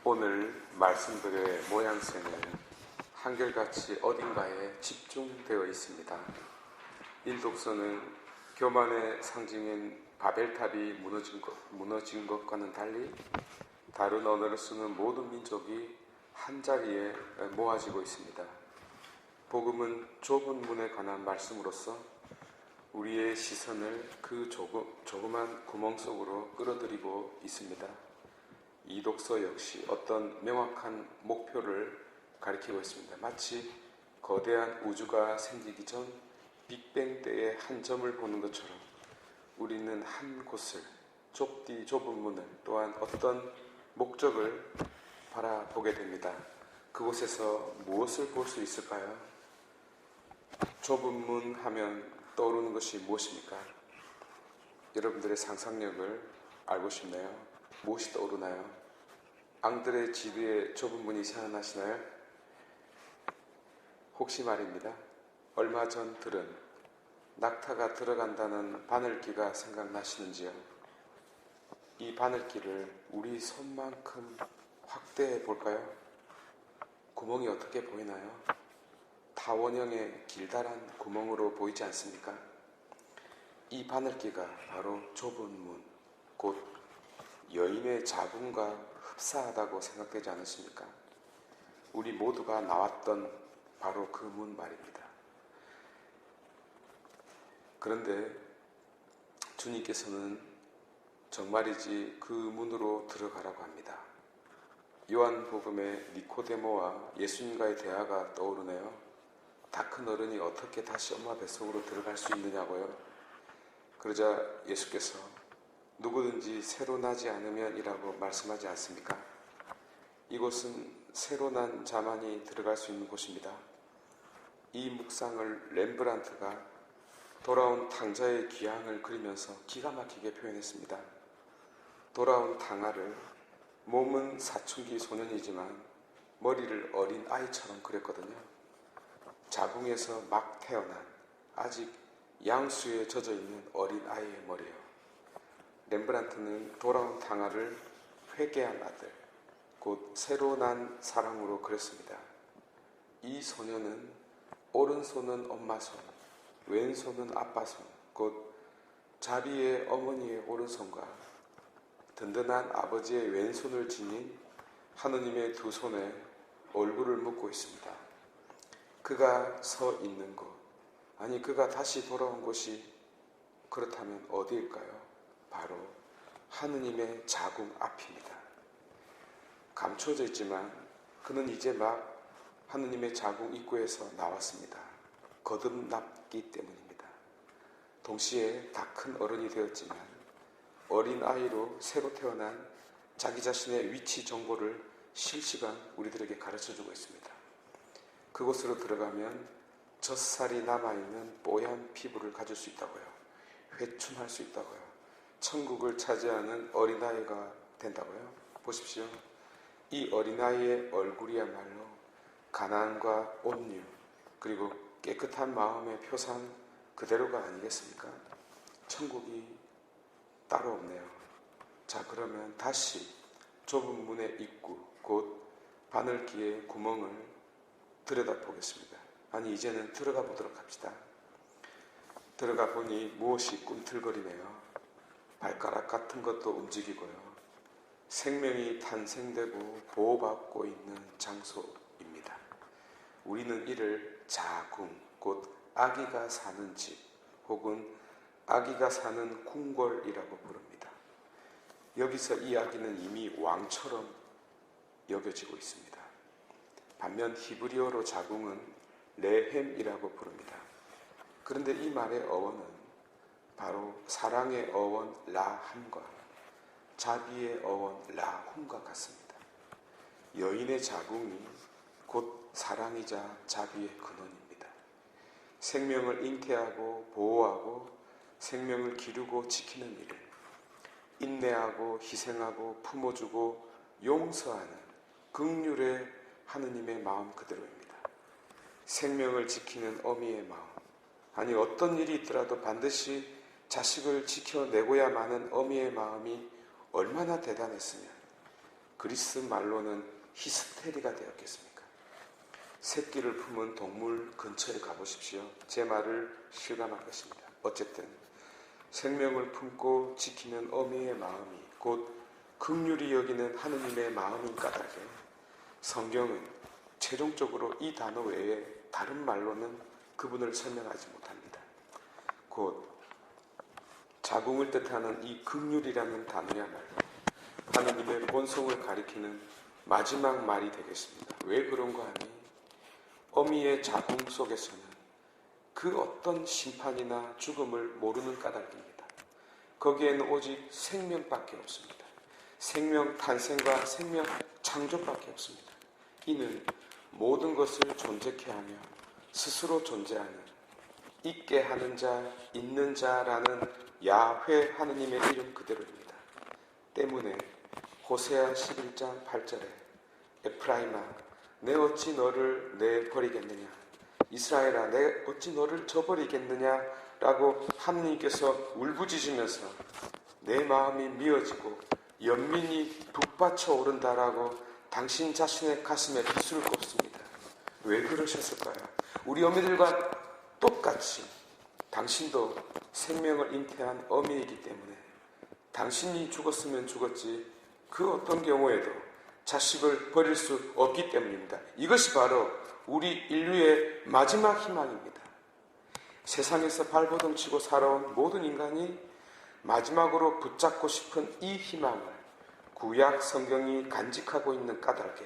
오늘 말씀들의 모양새는 한결같이 어딘가에 집중되어 있습니다. 일독서는 교만의 상징인 바벨탑이 무너진 것과는 달리 다른 언어를 쓰는 모든 민족이 한자리에 모아지고 있습니다. 복음은 좁은 문에 관한 말씀으로서 우리의 시선을 그 조그만 구멍 속으로 끌어들이고 있습니다. 이 독서 역시 어떤 명확한 목표를 가리키고 있습니다. 마치 거대한 우주가 생기기 전 빅뱅 때의 한 점을 보는 것처럼 우리는 한 곳을, 좁은 문을, 또한 어떤 목적을 바라보게 됩니다. 그곳에서 무엇을 볼 수 있을까요? 좁은 문 하면 떠오르는 것이 무엇입니까? 여러분들의 상상력을 알고 싶나요? 무엇이 떠오르나요? 앙드레 지드의 좁은 문이 생각나시나요? 혹시 말입니다. 얼마 전 들은 낙타가 들어간다는 바늘귀가 생각나시는지요? 이 바늘귀를 우리 손만큼 확대해 볼까요? 구멍이 어떻게 보이나요? 타원형의 길다란 구멍으로 보이지 않습니까? 이 바늘귀가 바로 좁은 문, 곧 여인의 자궁과 흡사하다고 생각되지 않으십니까? 우리 모두가 나왔던 바로 그 문 말입니다. 그런데 주님께서는 정말이지 그 문으로 들어가라고 합니다. 요한복음의 니코데모와 예수님과의 대화가 떠오르네요. 다 큰 어른이 어떻게 다시 엄마 뱃속으로 들어갈 수 있느냐고요. 그러자 예수께서 누구든지 새로 나지 않으면 이라고 말씀하지 않습니까? 이곳은 새로 난 자만이 들어갈 수 있는 곳입니다. 이 묵상을 렘브란트가 돌아온 탕자의 귀향을 그리면서 기가 막히게 표현했습니다. 돌아온 탕아를 몸은 사춘기 소년이지만 머리를 어린 아이처럼 그렸거든요. 자궁에서 막 태어난 아직 양수에 젖어 있는 어린 아이의 머리요. 렘브란트는 돌아온 탕아를 회개한 아들, 곧 새로 난 사랑으로 그렸습니다. 이 소녀는 오른손은 엄마 손, 왼손은 아빠 손, 곧 자비의 어머니의 오른손과 든든한 아버지의 왼손을 지닌 하느님의 두 손에 얼굴을 묻고 있습니다. 그가 서 있는 곳, 아니 그가 다시 돌아온 곳이 그렇다면 어디일까요? 바로 하느님의 자궁 앞입니다. 감춰져 있지만 그는 이제 막 하느님의 자궁 입구에서 나왔습니다. 거듭났기 때문입니다. 동시에 다 큰 어른이 되었지만 어린 아이로 새로 태어난 자기 자신의 위치 정보를 실시간 우리들에게 가르쳐주고 있습니다. 그곳으로 들어가면 젖살이 남아있는 뽀얀 피부를 가질 수 있다고요. 회춘할 수 있다고요. 천국을 차지하는 어린아이가 된다고요. 보십시오. 이 어린아이의 얼굴이야말로 가난과 온유 그리고 깨끗한 마음의 표상 그대로가 아니겠습니까? 천국이 따로 없네요. 자, 그러면 다시 좁은 문의 입구, 곧 바늘귀의 구멍을 들여다보겠습니다. 아니 이제는 들어가 보도록 합시다. 들어가 보니 무엇이 꿈틀거리네요. 발가락 같은 것도 움직이고요. 생명이 탄생되고 보호받고 있는 장소입니다. 우리는 이를 자궁, 곧 아기가 사는 집 혹은 아기가 사는 궁궐이라고 부릅니다. 여기서 이 아기는 이미 왕처럼 여겨지고 있습니다. 반면 히브리어로 자궁은 레헴이라고 부릅니다. 그런데 이 말의 어원은 바로 사랑의 어원 라함과 자비의 어원 라훔과 같습니다. 여인의 자궁이 곧 사랑이자 자비의 근원입니다. 생명을 잉태하고 보호하고 생명을 기르고 지키는 일을 인내하고 희생하고 품어주고 용서하는 긍휼의 하느님의 마음 그대로입니다. 생명을 지키는 어미의 마음, 아니 어떤 일이 있더라도 반드시 자식을 지켜내고야 마는 어미의 마음이 얼마나 대단했으면 그리스 말로는 히스테리가 되었겠습니까? 새끼를 품은 동물 근처에 가보십시오. 제 말을 실감할 것입니다. 어쨌든 생명을 품고 지키는 어미의 마음이 곧 긍휼히 여기는 하느님의 마음인 까닭에 성경은 최종적으로 이 단어 외에 다른 말로는 그분을 설명하지 못합니다. 곧 자궁을 뜻하는 이 긍휼이라는 단어야말로 하느님의 본성을 가리키는 마지막 말이 되겠습니다. 왜 그런가 하니 어미의 자궁 속에서는 그 어떤 심판이나 죽음을 모르는 까닭입니다. 거기에는 오직 생명밖에 없습니다. 생명 탄생과 생명 창조밖에 없습니다. 이는 모든 것을 존재케 하며 스스로 존재하는 있게 하는 자, 있는 자라는 야훼 하느님의 이름 그대로입니다. 때문에 호세아 11장 8절에 에프라임아 내 어찌 너를 내버리겠느냐, 이스라엘아 내 어찌 너를 저버리겠느냐 라고 하느님께서 울부짖으면서 내 마음이 미어지고 연민이 북받쳐 오른다라고 당신 자신의 가슴에 빗을 꼽습니다. 왜 그러셨을까요? 우리 어미들과 똑같이 당신도 생명을 잉태한 어미이기 때문에 당신이 죽었으면 죽었지 그 어떤 경우에도 자식을 버릴 수 없기 때문입니다. 이것이 바로 우리 인류의 마지막 희망입니다. 세상에서 발버둥치고 살아온 모든 인간이 마지막으로 붙잡고 싶은 이 희망을 구약 성경이 간직하고 있는 까닭에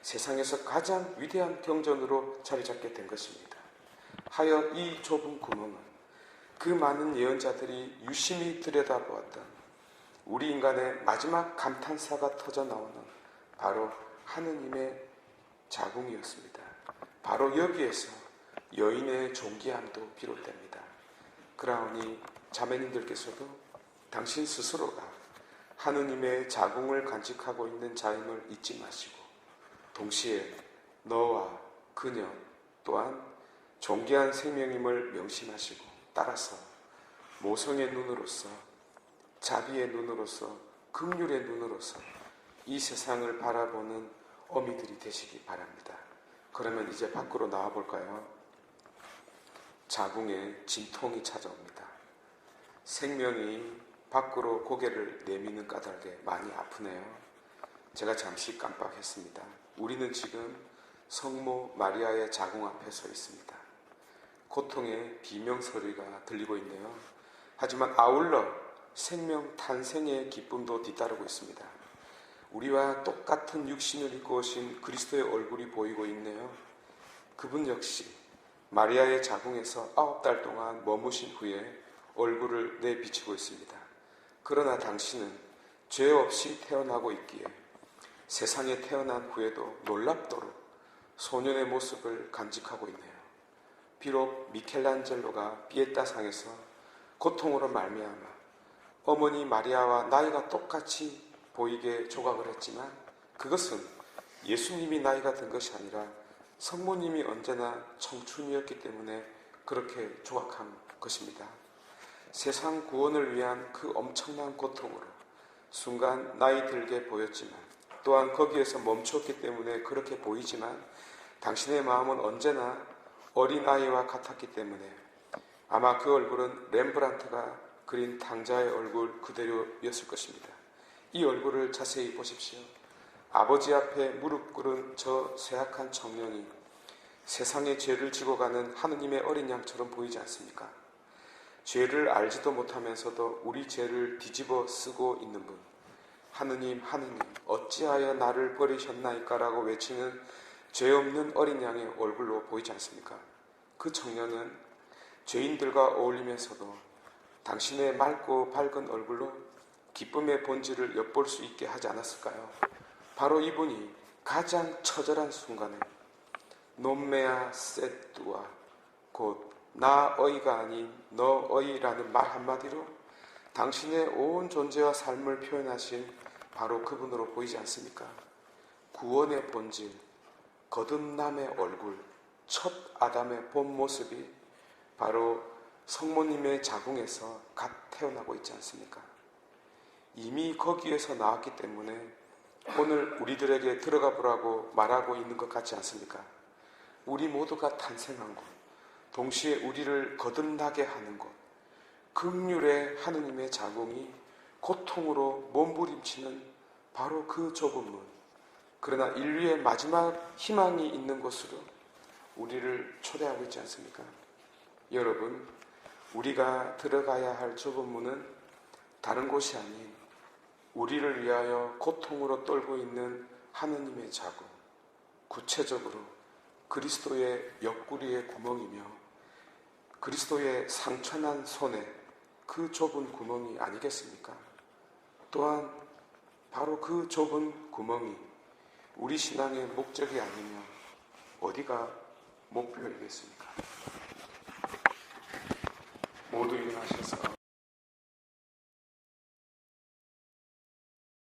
세상에서 가장 위대한 경전으로 자리 잡게 된 것입니다. 하여 이 좁은 구멍은 그 많은 예언자들이 유심히 들여다보았던 우리 인간의 마지막 감탄사가 터져나오는 바로 하느님의 자궁이었습니다. 바로 여기에서 여인의 존귀함도 비롯됩니다. 그러니 자매님들께서도 당신 스스로가 하느님의 자궁을 간직하고 있는 자임을 잊지 마시고 동시에 너와 그녀 또한 존귀한 생명임을 명심하시고 따라서 모성의 눈으로서 자비의 눈으로서 긍휼의 눈으로서 이 세상을 바라보는 어미들이 되시기 바랍니다. 그러면 이제 밖으로 나와 볼까요? 자궁에 진통이 찾아옵니다. 생명이 밖으로 고개를 내미는 까닭에 많이 아프네요. 제가 잠시 깜빡했습니다. 우리는 지금 성모 마리아의 자궁 앞에 서 있습니다. 고통의 비명소리가 들리고 있네요. 하지만 아울러 생명 탄생의 기쁨도 뒤따르고 있습니다. 우리와 똑같은 육신을 입고 오신 그리스도의 얼굴이 보이고 있네요. 그분 역시 마리아의 자궁에서 9달 동안 머무신 후에 얼굴을 내비치고 있습니다. 그러나 당신은 죄 없이 태어나고 있기에 세상에 태어난 후에도 놀랍도록 소년의 모습을 간직하고 있네요. 비록 미켈란젤로가 피에타상에서 고통으로 말미암아 어머니 마리아와 나이가 똑같이 보이게 조각을 했지만 그것은 예수님이 나이가 든 것이 아니라 성모님이 언제나 청춘이었기 때문에 그렇게 조각한 것입니다. 세상 구원을 위한 그 엄청난 고통으로 순간 나이 들게 보였지만 또한 거기에서 멈췄기 때문에 그렇게 보이지만 당신의 마음은 언제나 어린아이와 같았기 때문에 아마 그 얼굴은 렘브란트가 그린 탕자의 얼굴 그대로였을 것입니다. 이 얼굴을 자세히 보십시오. 아버지 앞에 무릎 꿇은 저 쇠약한 청년이 세상의 죄를 지고 가는 하느님의 어린 양처럼 보이지 않습니까? 죄를 알지도 못하면서도 우리 죄를 뒤집어 쓰고 있는 분, 하느님 하느님 어찌하여 나를 버리셨나이까 라고 외치는 죄 없는 어린 양의 얼굴로 보이지 않습니까? 그 청년은 죄인들과 어울리면서도 당신의 맑고 밝은 얼굴로 기쁨의 본질을 엿볼 수 있게 하지 않았을까요? 바로 이분이 가장 처절한 순간에 논메아 세뚜아 곧 나 어이가 아닌 너 어이라는 말 한마디로 당신의 온 존재와 삶을 표현하신 바로 그분으로 보이지 않습니까? 구원의 본질, 거듭남의 얼굴, 첫 아담의 본 모습이 바로 성모님의 자궁에서 갓 태어나고 있지 않습니까? 이미 거기에서 나왔기 때문에 오늘 우리들에게 들어가 보라고 말하고 있는 것 같지 않습니까? 우리 모두가 탄생한 곳, 동시에 우리를 거듭나게 하는 곳, 긍휼의 하느님의 자궁이 고통으로 몸부림치는 바로 그 좁은 문, 그러나 인류의 마지막 희망이 있는 곳으로 우리를 초대하고 있지 않습니까? 여러분, 우리가 들어가야 할 좁은 문은 다른 곳이 아닌 우리를 위하여 고통으로 떨고 있는 하느님의 자궁, 구체적으로 그리스도의 옆구리의 구멍이며 그리스도의 상처난 손에 그 좁은 구멍이 아니겠습니까? 또한 바로 그 좁은 구멍이 우리 신앙의 목적이 아니며 어디가 목표이겠습니까? 모두 일어나셔서